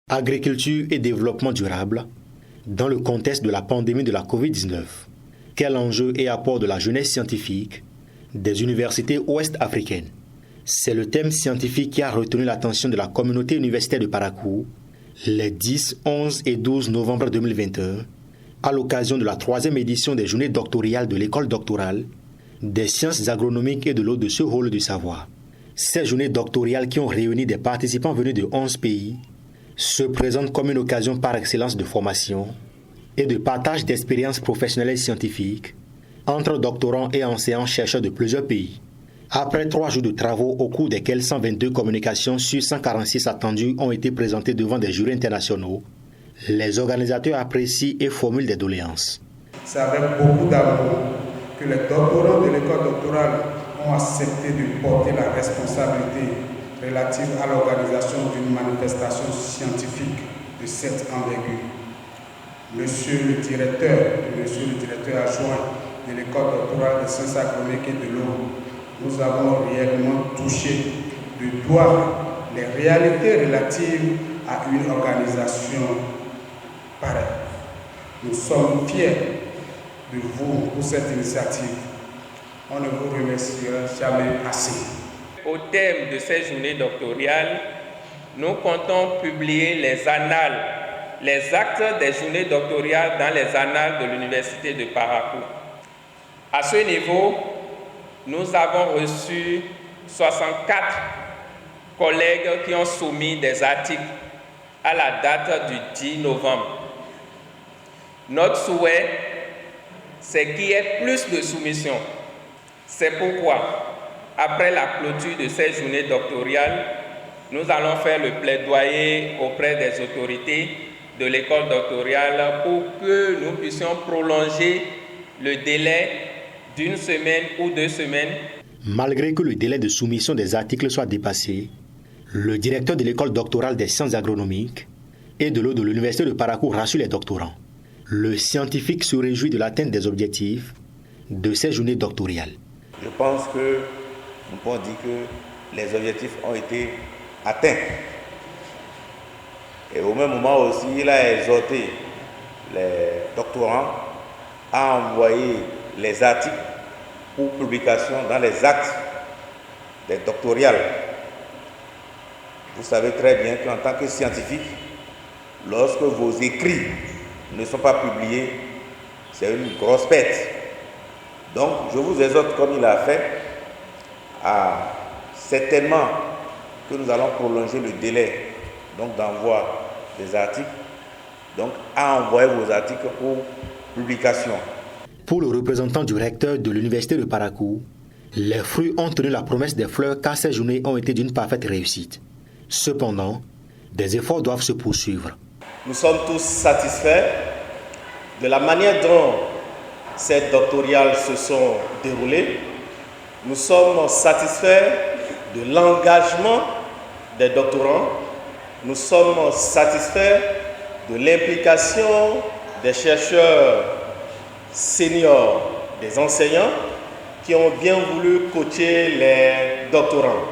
Agriculture et développement durable dans le contexte de la pandémie de la COVID-19. Quel enjeu et apport de la jeunesse scientifique des universités ouest-africaines? C'est le thème scientifique qui a retenu l'attention de la communauté universitaire de Parakou les 10, 11 et 12 novembre 2021 à l'occasion de la 3e édition des journées doctorales de l'école doctorale des sciences agronomiques et de l'eau de ce hall du savoir. Ces journées doctorales qui ont réuni des participants venus de 11 pays se présentent comme une occasion par excellence de formation et de partage d'expériences professionnelles et scientifiques entre doctorants et enseignants-chercheurs de plusieurs pays. Après 3 jours de travaux au cours desquels 122 communications sur 146 attendues ont été présentées devant des jurys internationaux, les organisateurs apprécient et formulent des doléances. C'est avec beaucoup d'amour que les doctorants de l'école doctorale ont accepté de porter la responsabilité relative à l'organisation d'une manifestation scientifique de cette envergure. Monsieur le directeur adjoint de l'école doctorale de sciences agronomiques et de l'eau, nous avons réellement touché de doigt les réalités relatives à une organisation pareille. Nous sommes fiers de vous pour cette initiative. On ne vous remerciera jamais assez. Au thème de ces journées doctorales, nous comptons publier les annales, les actes des journées doctorales dans les annales de l'Université de Parakou. À ce niveau, nous avons reçu 64 collègues qui ont soumis des articles à la date du 10 novembre. Notre souhait, c'est qu'il y ait plus de soumissions. C'est pourquoi, après la clôture de ces journées doctorales, nous allons faire le plaidoyer auprès des autorités de l'école doctorale pour que nous puissions prolonger le délai d'1 semaine ou 2 semaines. Malgré que le délai de soumission des articles soit dépassé, le directeur de l'école doctorale des sciences agronomiques et de l'eau de l'université de Parakou rassure les doctorants. Le scientifique se réjouit de l'atteinte des objectifs de ces journées doctorales. Je pense que nous pouvons dire que les objectifs ont été atteints. Et au même moment aussi, il a exhorté les doctorants à envoyer les articles pour publication dans les actes des doctorales. Vous savez très bien qu'en tant que scientifique, lorsque vos écrits ne sont pas publiés, c'est une grosse perte. Donc, je vous exhorte, comme il a fait, à certainement que nous allons prolonger le délai d'envoi des articles, donc à envoyer vos articles pour publication. Pour le représentant du recteur de l'université de Parakou, les fruits ont tenu la promesse des fleurs car ces journées ont été d'une parfaite réussite. Cependant, des efforts doivent se poursuivre. Nous sommes tous satisfaits de la manière dont ces doctorales se sont déroulées. Nous sommes satisfaits de l'engagement des doctorants. Nous sommes satisfaits de l'implication des chercheurs seniors, des enseignants qui ont bien voulu coacher les doctorants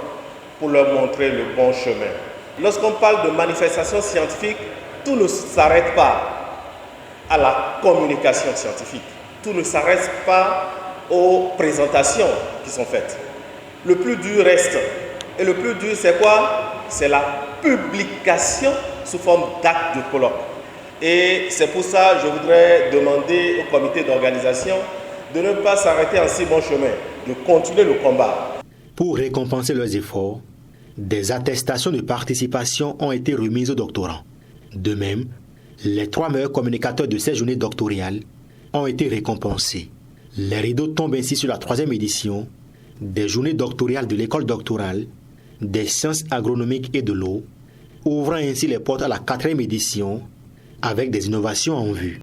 pour leur montrer le bon chemin. Lorsqu'on parle de manifestation scientifique, tout ne s'arrête pas à la communication scientifique. Tout ne s'arrête pas aux présentations qui sont faites. Le plus dur reste. Et le plus dur, c'est quoi? C'est la publication sous forme d'actes de colloque. Et c'est pour ça que je voudrais demander au comité d'organisation de ne pas s'arrêter en si bon chemin, de continuer le combat. Pour récompenser leurs efforts, des attestations de participation ont été remises aux doctorants. De même, les 3 meilleurs communicateurs de ces journées doctorales ont été récompensés. Les rideaux tombent ainsi sur la 3e édition des journées doctorales de l'école doctorale des sciences agronomiques et de l'eau, ouvrant ainsi les portes à la 4e édition avec des innovations en vue.